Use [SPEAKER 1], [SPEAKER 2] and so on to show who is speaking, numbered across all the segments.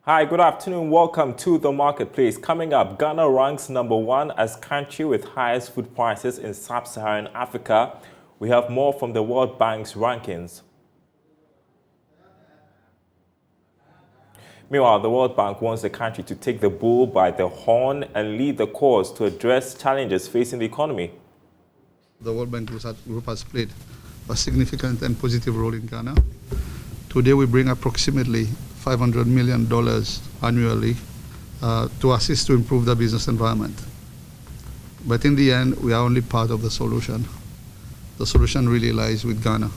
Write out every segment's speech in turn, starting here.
[SPEAKER 1] Hi, good afternoon. Welcome to the marketplace. Coming up, Ghana ranks #1 as country with highest food prices in sub-Saharan Africa. We have more from the World Bank's rankings. Meanwhile, the World Bank wants the country to take the bull by the horn and lead the cause to address challenges facing the economy.
[SPEAKER 2] The World Bank Group has played a significant and positive role in Ghana. Today we bring approximately $500 million annually to assist to improve the business environment. But in the end, we are only part of the solution. The solution really lies with Ghana.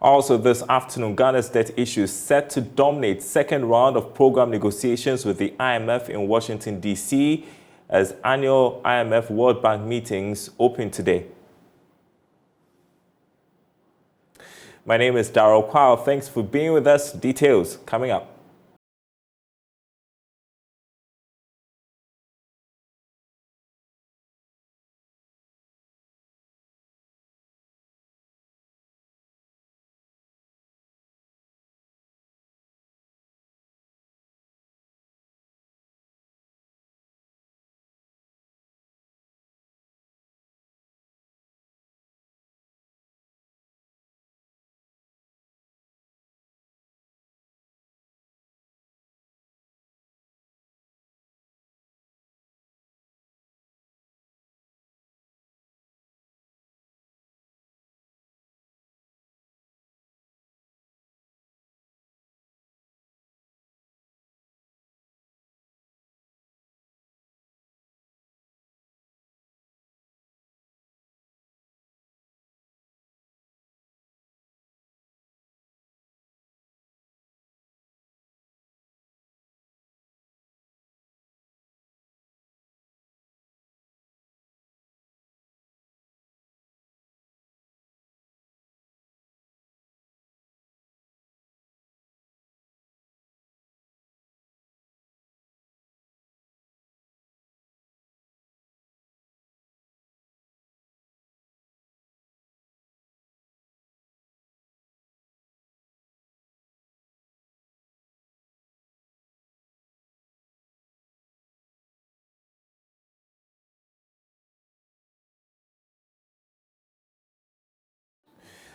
[SPEAKER 1] Also this afternoon, Ghana's debt issue set to dominate second round of program negotiations with the IMF in Washington, D.C. as annual IMF World Bank meetings open today. My name is Daryl Kwawu. Thanks for being with us. Details coming up.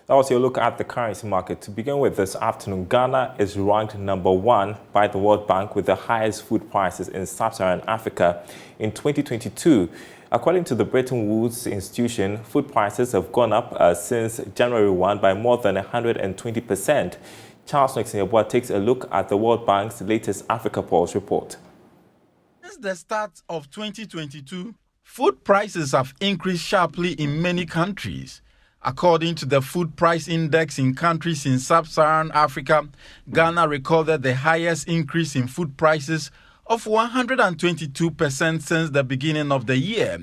[SPEAKER 1] That was your look at the currency market. To begin with this afternoon, Ghana is ranked #1 by the World Bank with the highest food prices in sub-Saharan Africa in 2022. According to the Bretton Woods institution, food prices have gone up since January 1 by more than 120%. Charles Nixon takes a look at the World Bank's latest Africa Pulse report.
[SPEAKER 3] Since the start of 2022, food prices have increased sharply in many countries. According to the Food Price Index in countries in sub-Saharan Africa, Ghana recorded the highest increase in food prices of 122% since the beginning of the year.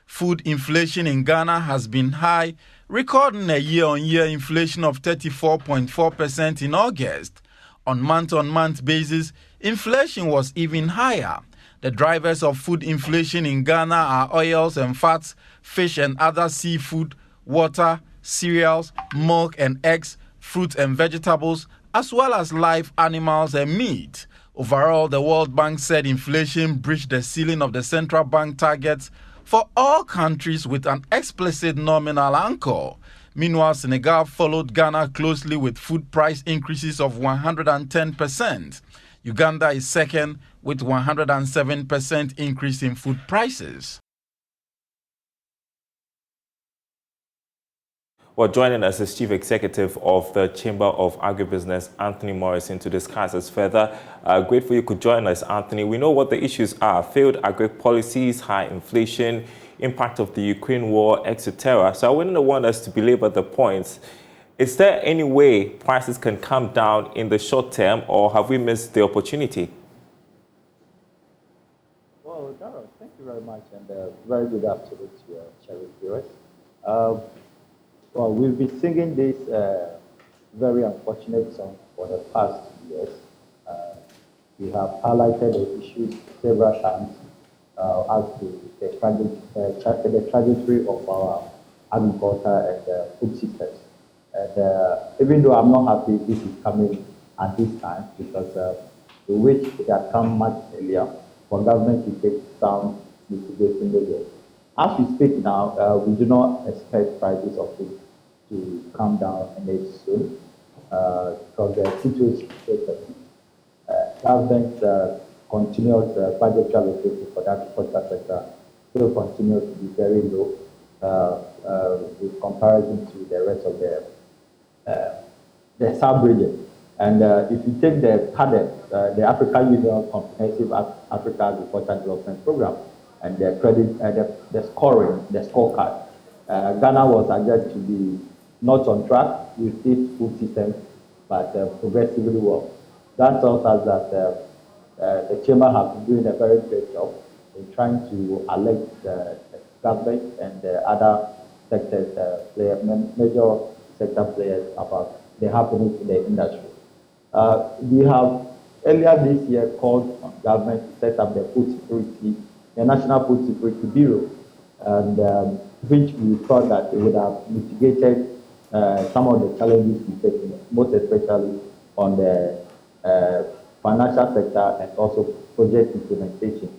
[SPEAKER 3] Food inflation in Ghana has been high, recording a year-on-year inflation of 34.4% in August. On month-on-month basis, inflation was even higher. The drivers of food inflation in Ghana are oils and fats, fish and other seafood, water, cereals, milk and eggs, fruit and vegetables, as well as live animals and meat. Overall, the World Bank said inflation breached the ceiling of the central bank targets for all countries with an explicit nominal anchor. Meanwhile, Senegal followed Ghana closely with food price increases of 110%. Uganda is second with 107% increase in food prices.
[SPEAKER 1] Well, joining us is Chief Executive of the Chamber of Agribusiness, Anthony Morrison, to discuss this further. Grateful you could join us, Anthony. We know what the issues are: failed agri policies, high inflation, impact of the Ukraine war, etc. So I wouldn't want us to belabor the points. Is there any way prices can come down in the short term, or have we missed the opportunity?
[SPEAKER 4] Well, Daryl, thank you very much, and very good afternoon to your cherished viewers. Well, we've been singing this very unfortunate song for the past years. We have highlighted the issues several times as to the trajectory of our agriculture and food systems. And even though I'm not happy this is coming at this time because we wish it had come much earlier for government to take some mitigating measures. As we speak now, we do not expect prices of food to come down any soon because the situation is so government continuous budget allocation for that agriculture sector still continues to be very low with comparison to the rest of the sub-region. And if you take the CADEP, the African Union Comprehensive Africa Agriculture Development Program, and the credit, the scoring, the scorecard, Ghana was adjudged to be not on track with its food system, but progressively well. That tells us that the chamber has been doing a very great job in trying to alert the government and the other sectors, major sector players about the happenings in the industry. We have earlier this year called on government to set up the food security, the National Food Security Bureau, and which we thought that it would have mitigated some of the challenges we face, most especially on the financial sector and also project implementation.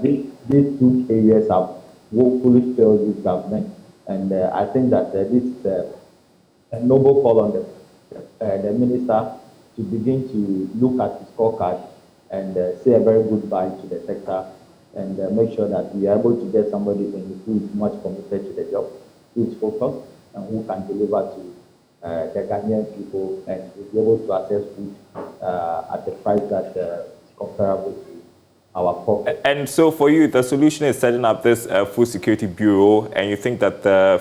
[SPEAKER 4] These two areas have woefully failed this government, and I think that this is a noble call on the minister to begin to look at the scorecard and say a very goodbye to the sector and make sure that we are able to get somebody who is much committed to the job, who is focused, and who can deliver to the Ghanaian people and will be able to access food at a price that is comparable to our pocket.
[SPEAKER 1] And so for you, the solution is setting up this Food Security Bureau, and you think that the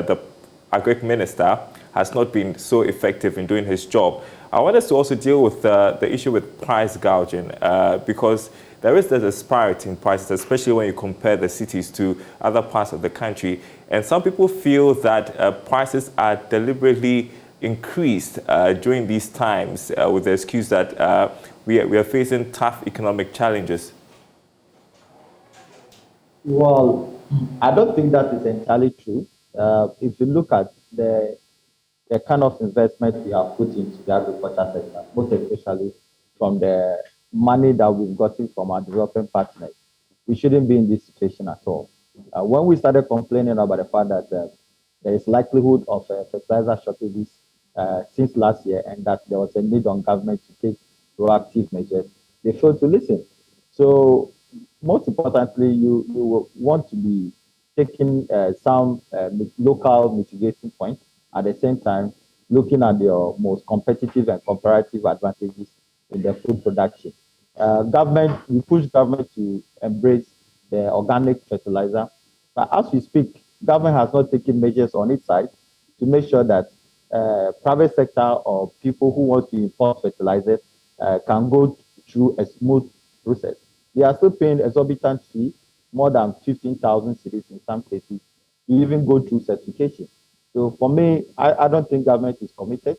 [SPEAKER 1] the Agric Minister has not been so effective in doing his job. I want us to also deal with the issue with price gouging because there is this disparity in prices, especially when you compare the cities to other parts of the country. And some people feel that prices are deliberately increased during these times with the excuse that we are facing tough economic challenges.
[SPEAKER 4] Well, I don't think that is entirely true. If you look at the kind of investment we have put into the agriculture sector, most especially from the money that we've gotten from our developing partners, we shouldn't be in this situation at all. When we started complaining about the fact that there is likelihood of fertilizer shortages since last year and that there was a need on government to take proactive measures, they failed to listen. So most importantly, you will want to be taking some local mitigating points at the same time looking at your most competitive and comparative advantages in the food production. We push government to embrace the organic fertilizer, but as we speak, government has not taken measures on its side to make sure that private sector or people who want to import fertilizers can go through a smooth process. They are still paying exorbitant fee, more than 15,000 cedis in some cases, to even go through certification. So for me, I don't think government is committed.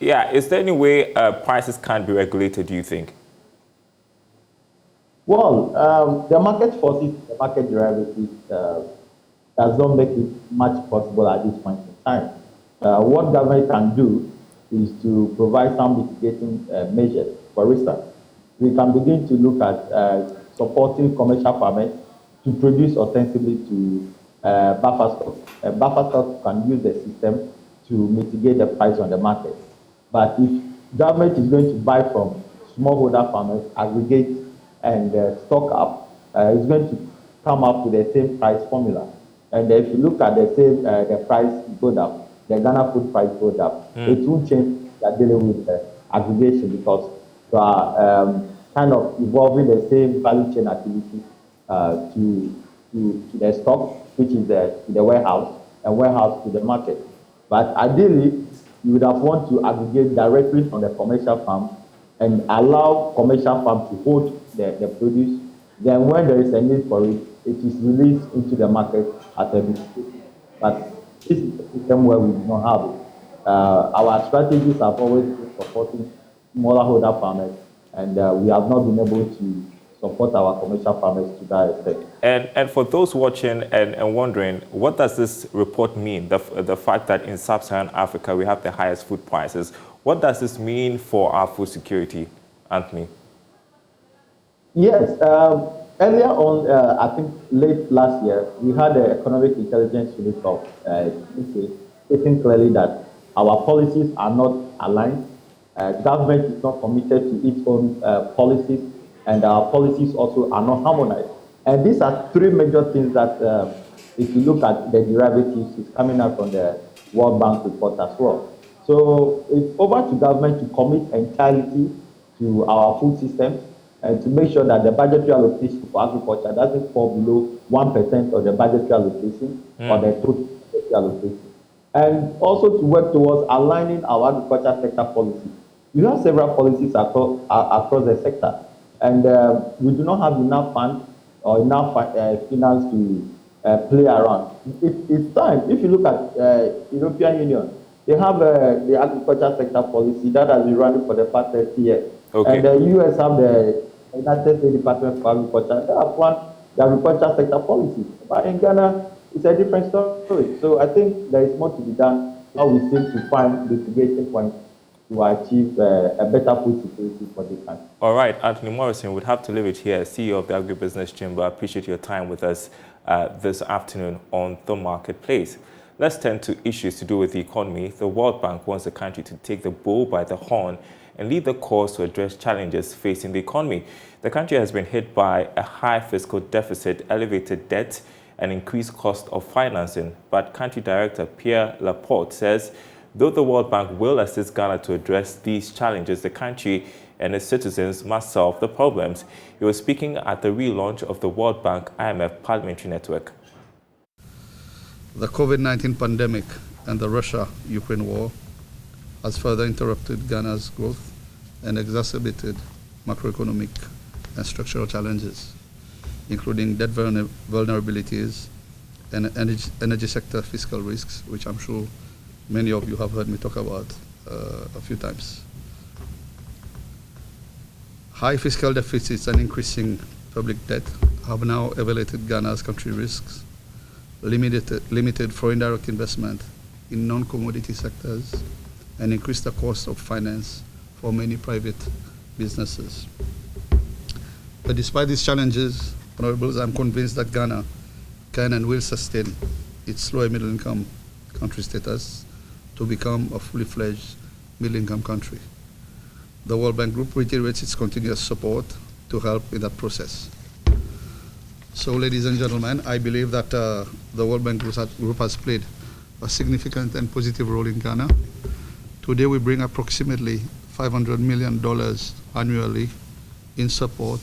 [SPEAKER 1] Is there any way prices can't be regulated, do you think?
[SPEAKER 4] Well, the market forces, the market derivatives does not make it much possible at this point in time. What government can do is to provide some mitigating measures. For instance, we can begin to look at supporting commercial farmers to produce ostensibly to buffer stock. Buffer stock can use the system to mitigate the price on the market. But if government is going to buy from smallholder farmers, aggregate and stock up, it's going to come up with the same price formula. And if you look at the same, the price goes up, the Ghana food price goes up. It won't change that dealing with aggregation because we are kind of evolving the same value chain activity to the stock, which is the warehouse, and warehouse to the market. But ideally, you would have want to aggregate directly from the commercial farm and allow commercial farm to hold the produce. Then when there is a need for it, it is released into the market at a discount. But this is a system where we do not have it. Our strategies have always been supporting smaller holder farmers, and we have not been able to support our commercial farmers to that extent.
[SPEAKER 1] And for those watching and wondering, what does this report mean? The fact that in sub-Saharan Africa we have the highest food prices. What does this mean for our food security, Anthony?
[SPEAKER 4] Yes, earlier on, I think late last year, we had the Economic Intelligence Unit of UK stating clearly that our policies are not aligned. Government is not committed to its own policies, and our policies also are not harmonized. And these are three major things that, if you look at the derivatives, is coming out from the World Bank report as well. So it's over to government to commit entirely to our food system and to make sure that the budgetary allocation for agriculture doesn't fall below 1% of the budgetary allocation or the total budgetary allocation. And also to work towards aligning our agriculture sector policy. You have several policies across the sector, and we do not have enough funds or enough finance to play around. It's time. If you look at European Union, they have the agriculture sector policy that has been running for the past 30 years. Okay. And the US have the United States Department for Agriculture. They have one the agriculture sector policy. But in Ghana, it's a different story. So I think there is more to be done. How we seem to find mitigation points to achieve a better food security for the country.
[SPEAKER 1] All right, Anthony Morrison, we'd have to leave it here. CEO of the Agribusiness Chamber, I appreciate your time with us this afternoon on The Marketplace. Let's turn to issues to do with the economy. The World Bank wants the country to take the bull by the horn and lead the course to address challenges facing the economy. The country has been hit by a high fiscal deficit, elevated debt, and increased cost of financing. But Country Director Pierre Laporte says, though the World Bank will assist Ghana to address these challenges, the country and its citizens must solve the problems. He was speaking at the relaunch of the World Bank IMF Parliamentary Network.
[SPEAKER 2] The COVID-19 pandemic and the Russia-Ukraine war has further interrupted Ghana's growth and exacerbated macroeconomic and structural challenges, including debt vulnerabilities and energy sector fiscal risks, which I'm sure many of you have heard me talk about a few times. High fiscal deficits and increasing public debt have now elevated Ghana's country risks, limited foreign direct investment in non-commodity sectors, and increased the cost of finance for many private businesses. But despite these challenges, Honorables, I'm convinced that Ghana can and will sustain its low and middle-income country status to become a fully fledged middle-income country. The World Bank Group reiterates its continuous support to help in that process. So, ladies and gentlemen, I believe that the World Bank Group has played a significant and positive role in Ghana. Today, we bring approximately $500 million annually in support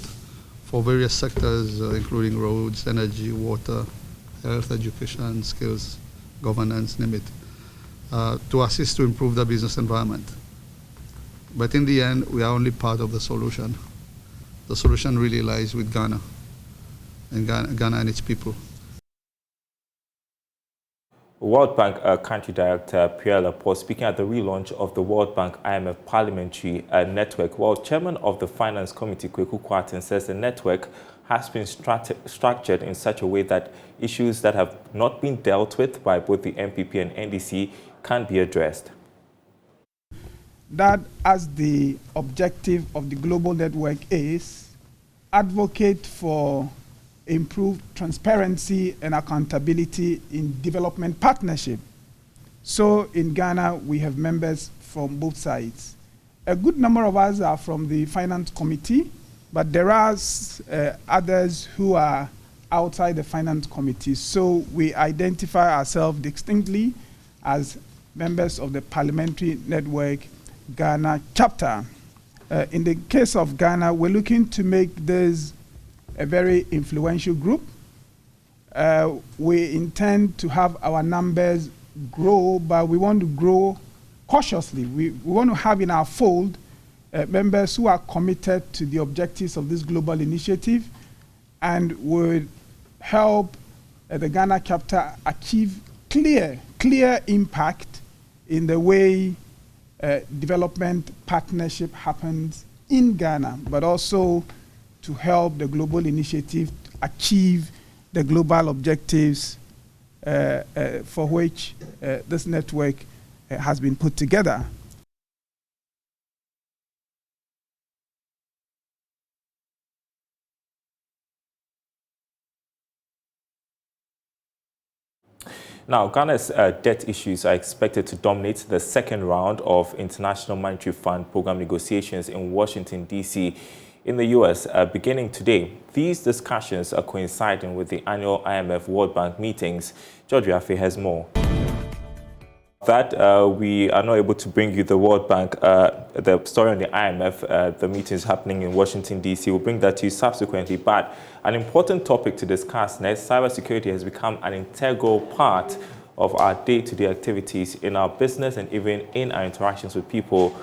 [SPEAKER 2] for various sectors, including roads, energy, water, health, education, skills, governance, name it, to assist to improve the business environment. But in the end, we are only part of the solution. The solution really lies with Ghana and its people.
[SPEAKER 1] World Bank Country Director Pierre Laporte speaking at the relaunch of the World Bank IMF Parliamentary Network. Well, Chairman of the Finance Committee, Kweku Kwarteng, says the network has been structured in such a way that issues that have not been dealt with by both the MPP and NDC can be addressed.
[SPEAKER 5] That, as the objective of the global network is, advocate for improved transparency and accountability in development partnership. So in Ghana, we have members from both sides. A good number of us are from the Finance Committee, but there are others who are outside the Finance Committee. So we identify ourselves distinctly as members of the Parliamentary Network Ghana chapter. In the case of Ghana, we're looking to make this a very influential group. We intend to have our numbers grow, but we want to grow cautiously. We want to have in our fold members who are committed to the objectives of this global initiative and would help the Ghana chapter achieve clear impact in the way development partnership happens in Ghana, but also to help the global initiative achieve the global objectives for which this network has been put together.
[SPEAKER 1] Now, Ghana's debt issues are expected to dominate the second round of International Monetary Fund program negotiations in Washington, D.C. in the U.S. Beginning today. These discussions are coinciding with the annual IMF World Bank meetings. George Yafe has more. That we are not able to bring you the World Bank, the story on the IMF, the meetings happening in Washington, D.C. We'll bring that to you subsequently. But an important topic to discuss next, cybersecurity has become an integral part of our day-to-day activities in our business and even in our interactions with people.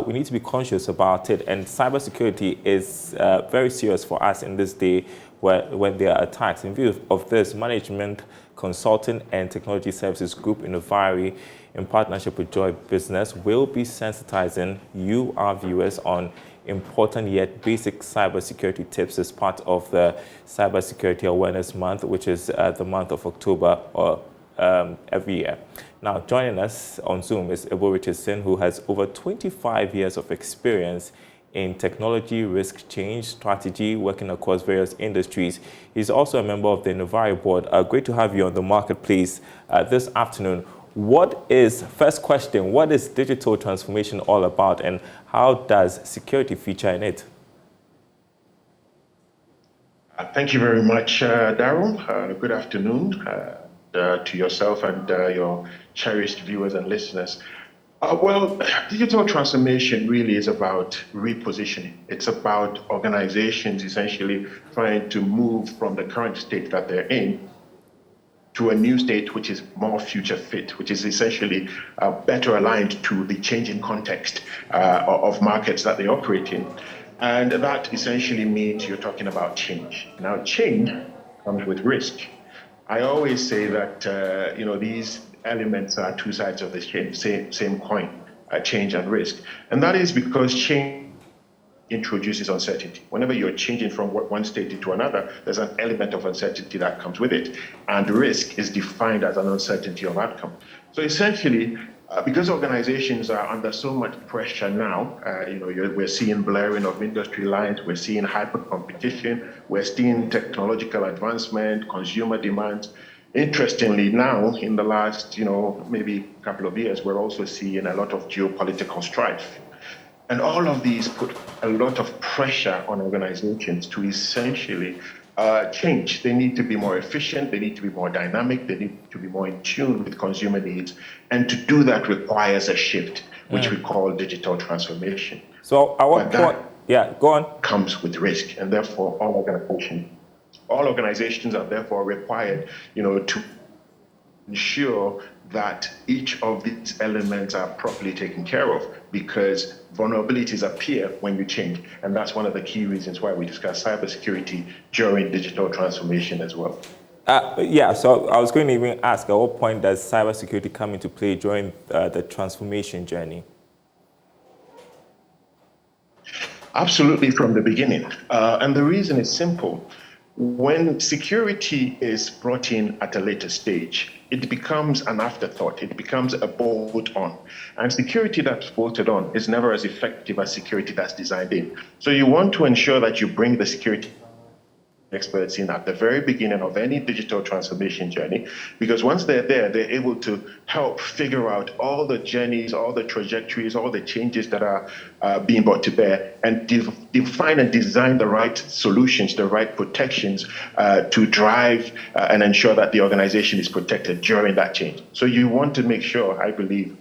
[SPEAKER 1] We need to be conscious about it. And cybersecurity is very serious for us in this day when there are attacks. In view of this, Management Consulting and Technology Services Group Innovari, in partnership with Joy Business, will be sensitizing you, our viewers, on important yet basic cybersecurity tips as part of the Cybersecurity Awareness Month, which is the month of October every year. Now, joining us on Zoom is Ebo Richardson, who has over 25 years of experience in technology, risk change, strategy, working across various industries. He's also a member of the Innovari board. Great to have you on the marketplace this afternoon. First question, what is digital transformation all about, and how does security feature in it?
[SPEAKER 6] Thank you very much, Daryl. Good afternoon to yourself and your cherished viewers and listeners. Well, digital transformation really is about repositioning. It's about organizations essentially trying to move from the current state that they're in to a new state which is more future fit, which is essentially better aligned to the changing context of markets that they operate in. And that essentially means you're talking about change. Now, change comes with risk. I always say that these elements are two sides of the same coin, change and risk. And that is because change introduces uncertainty. Whenever you're changing from one state into another, there's an element of uncertainty that comes with it. And risk is defined as an uncertainty of outcome. So essentially, because organizations are under so much pressure now, we're seeing blurring of industry lines, we're seeing hyper competition, we're seeing technological advancement, consumer demands. Interestingly, now in the last, maybe couple of years, we're also seeing a lot of geopolitical strife. And all of these put a lot of pressure on organizations to essentially change. They need to be more efficient, they need to be more dynamic, they need to be more in tune with consumer needs. And to do that requires a shift, which we call digital transformation.
[SPEAKER 1] So our point, go on.
[SPEAKER 6] Comes with risk, and therefore all organizations are therefore required, to ensure that each of these elements are properly taken care of, because vulnerabilities appear when you change. And that's one of the key reasons why we discuss cybersecurity during digital transformation as well.
[SPEAKER 1] So I was going to even ask, at what point does cybersecurity come into play during the transformation journey?
[SPEAKER 6] Absolutely, from the beginning. And the reason is simple. When security is brought in at a later stage, it becomes an afterthought. It becomes a bolt-on. And security that's bolted on is never as effective as security that's designed in. So you want to ensure that you bring the security experts in at the very beginning of any digital transformation journey, because once they're there, they're able to help figure out all the journeys, all the trajectories, all the changes that are being brought to bear, and define and design the right solutions, the right protections to drive and ensure that the organization is protected during that change. So you want to make sure, I believe,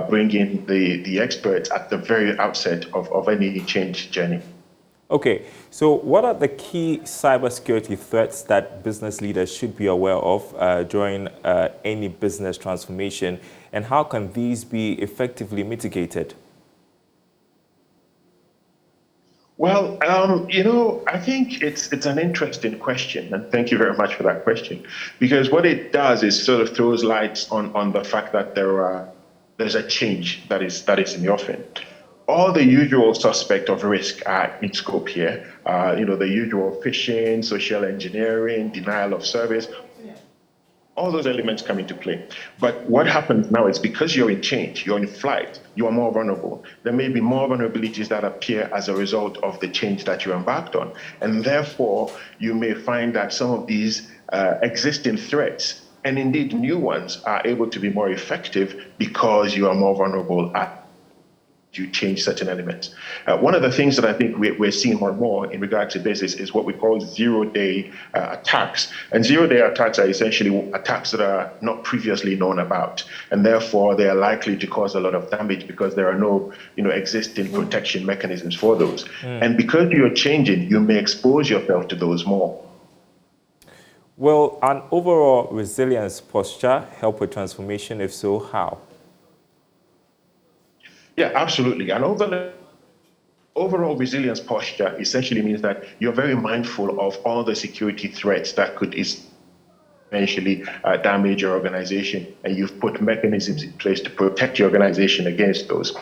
[SPEAKER 6] bring in the experts at the very outset of any change journey.
[SPEAKER 1] Okay, so what are the key cybersecurity threats that business leaders should be aware of during any business transformation, and how can these be effectively mitigated?
[SPEAKER 6] Well, I think it's an interesting question, and thank you very much for that question, because what it does is sort of throws lights on the fact that there's a change that is in the offing. all the usual suspect of risk are in scope here. The usual phishing, social engineering, denial of service, all those elements come into play. But what happens now is because you're in change, you're in flight, you are more vulnerable. There may be more vulnerabilities that appear as a result of the change that you embarked on. And therefore, you may find that some of these existing threats, and indeed new ones, are able to be more effective because you are more vulnerable at you change certain elements. One of the things that I think we're seeing more and more in regard to this is what we call zero-day attacks. And zero-day attacks are essentially attacks that are not previously known about, and therefore they are likely to cause a lot of damage because there are no existing protection mechanisms for those. And because you're changing, you may expose yourself to those more.
[SPEAKER 1] Will an overall resilience posture help with transformation? If so, how?
[SPEAKER 6] Yeah, absolutely. And overall resilience posture essentially means that you're very mindful of all the security threats that could eventually damage your organization, and you've put mechanisms in place to protect your organization against those.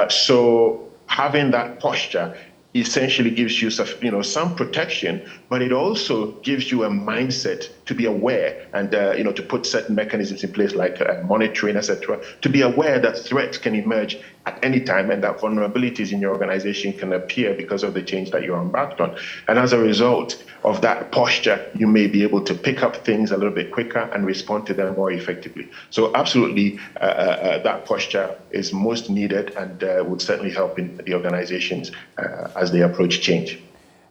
[SPEAKER 6] So having that posture essentially gives you some protection, but it also gives you a mindset to be aware and to put certain mechanisms in place like monitoring, etc., to be aware that threats can emerge at any time and that vulnerabilities in your organization can appear because of the change that you're embarked on. And as a result of that posture, you may be able to pick up things a little bit quicker and respond to them more effectively. So absolutely, that posture is most needed and would certainly help in the organizations as they approach change.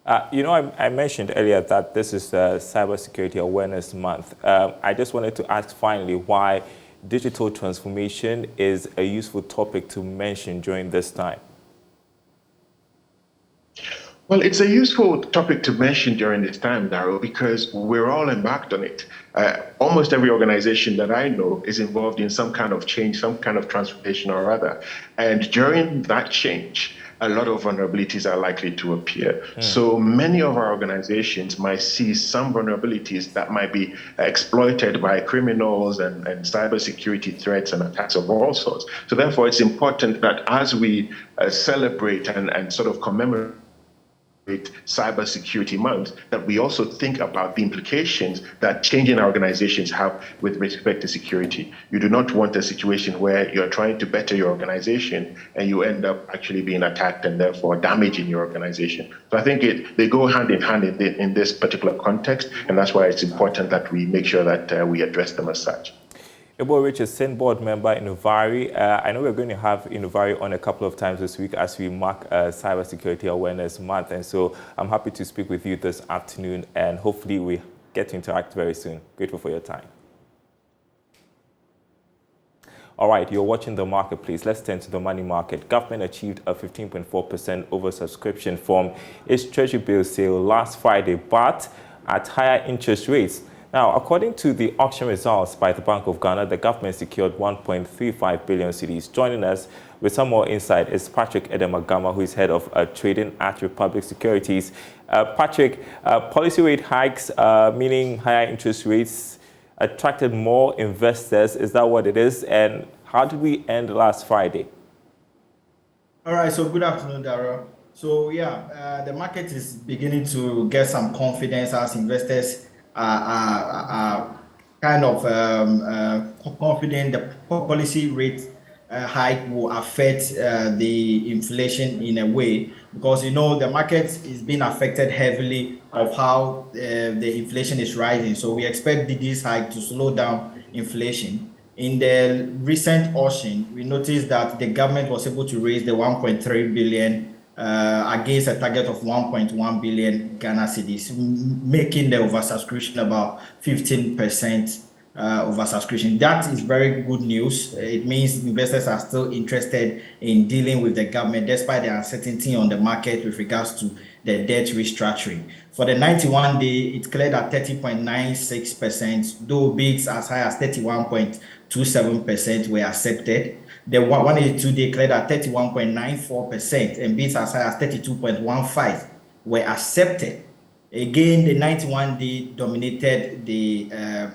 [SPEAKER 1] I mentioned earlier that this is Cybersecurity Awareness Month. I just wanted to ask finally why digital transformation is a useful topic to mention during this time.
[SPEAKER 6] Well, it's a useful topic to mention during this time, Daryl, because we're all embarked on it. Almost every organization that I know is involved in some kind of change, some kind of transformation or other. And during that change, a lot of vulnerabilities are likely to appear. So many of our organizations might see some vulnerabilities that might be exploited by criminals and cybersecurity threats and attacks of all sorts. So therefore, it's important that as we celebrate and sort of commemorate Cybersecurity Month, that we also think about the implications that changing our organizations have with respect to security. You do not want a situation where you're trying to better your organization and you end up actually being attacked and therefore damaging your organization. So I think they go hand in hand in this particular context, and that's why it's important that we make sure that we address them as such.
[SPEAKER 1] Ebo Rich is Sen board member in Uvari. I know we're going to have Uvari on a couple of times this week as we mark Cybersecurity Awareness Month. And so I'm happy to speak with you this afternoon, and hopefully we get to interact very soon. Grateful for your time. All right, you're watching The Marketplace. Let's turn to the money market. Government achieved a 15.4% oversubscription from its Treasury bill sale last Friday, but at higher interest rates. Now, according to the auction results by the Bank of Ghana, the government secured 1.35 billion cedis. Joining us with some more insight is Patrick Edemagama, who is head of trading at Republic Securities. Patrick, policy rate hikes, meaning higher interest rates, attracted more investors. Is that what it is? And how did we end last Friday?
[SPEAKER 7] All right, so good afternoon, Daryl. So yeah, the market is beginning to get some confidence as investors are kind of confident the policy rate hike will affect the inflation in a way, because the market is being affected heavily of how the inflation is rising. So we expect this hike to slow down inflation. In the recent auction, we noticed that the government was able to raise the 1.3 billion against a target of 1.1 billion Ghana cedis, making the oversubscription about 15% oversubscription. That is very good news. It means investors are still interested in dealing with the government despite the uncertainty on the market with regards to the debt restructuring. For the 91-day, it cleared at 30.96%, though bids as high as 31.27% were accepted. The 182-day cleared at 31.94%, and bids as high as 32.15% were accepted. Again, the 91-day dominated the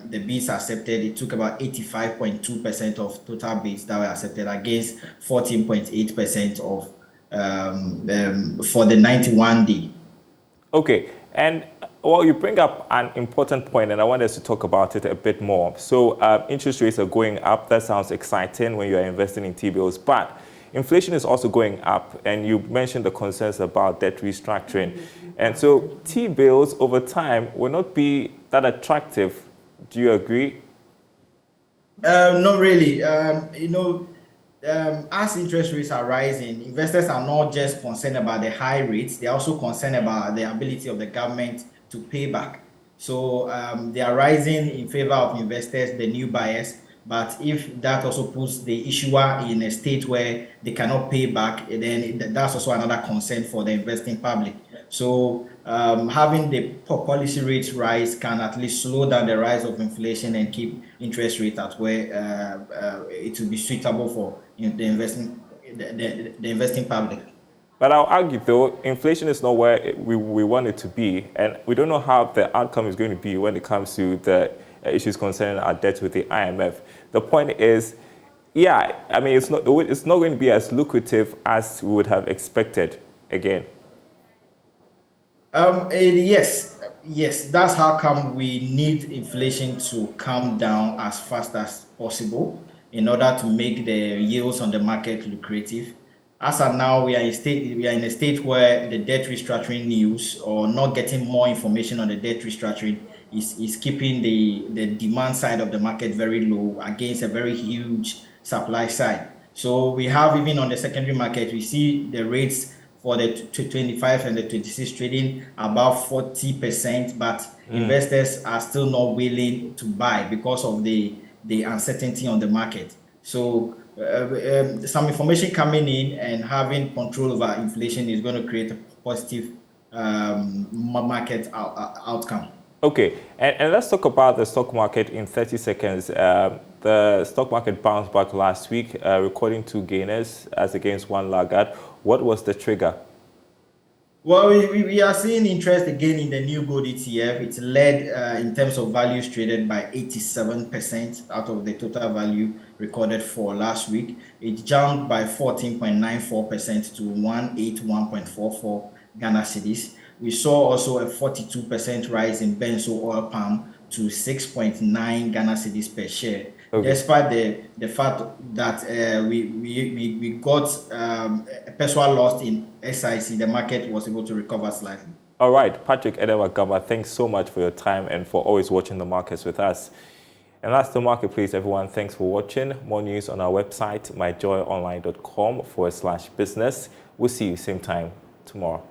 [SPEAKER 7] bids accepted. It took about 85.2% of total bids that were accepted against 14.8% of for the 91-day.
[SPEAKER 1] Okay, and well, you bring up an important point, and I want us to talk about it a bit more. So interest rates are going up. That sounds exciting when you are investing in T-bills, but inflation is also going up, and you mentioned the concerns about debt restructuring. And so T-bills over time will not be that attractive. Do you agree?
[SPEAKER 7] Not really. As interest rates are rising, investors are not just concerned about the high rates, they're also concerned about the ability of the government to pay back. So they are rising in favor of investors, the new buyers. But if that also puts the issuer in a state where they cannot pay back, then that's also another concern for the investing public. So having the policy rates rise can at least slow down the rise of inflation and keep interest rates at where it will be suitable for the investing public.
[SPEAKER 1] But I'll argue, though, inflation is not where we want it to be, and we don't know how the outcome is going to be when it comes to the issues concerning our debt with the IMF. The point is, yeah, I mean, it's not going to be as lucrative as we would have expected again.
[SPEAKER 7] Yes, that's how come we need inflation to come down as fast as possible in order to make the yields on the market lucrative. As of now, we are in a state where the debt restructuring news or not getting more information on the debt restructuring is keeping the demand side of the market very low against a very huge supply side. So we have, even on the secondary market, we see the rates for the 25 and the 26 trading about 40%, but investors are still not willing to buy because of the uncertainty on the market. So some information coming in and having control over inflation is going to create a positive market outcome.
[SPEAKER 1] Okay, and let's talk about the stock market in 30 seconds. The stock market bounced back last week, recording 2 gainers as against 1 laggard. What was the trigger?
[SPEAKER 7] Well, we are seeing interest again in the new gold ETF. It's led in terms of values traded by 87% out of the total value recorded for last week. It jumped by 14.94% to 181.44 Ghana cedis. We saw also a 42% rise in benzo oil palm to 6.9 Ghana cedis per share. Okay. Despite the fact that we got a personal loss in SIC, the market was able to recover slightly.
[SPEAKER 1] All right, Patrick Edewagama, thanks so much for your time and for always watching the markets with us. And that's the marketplace, everyone. Thanks for watching. More news on our website, myjoyonline.com/business. We'll see you same time tomorrow.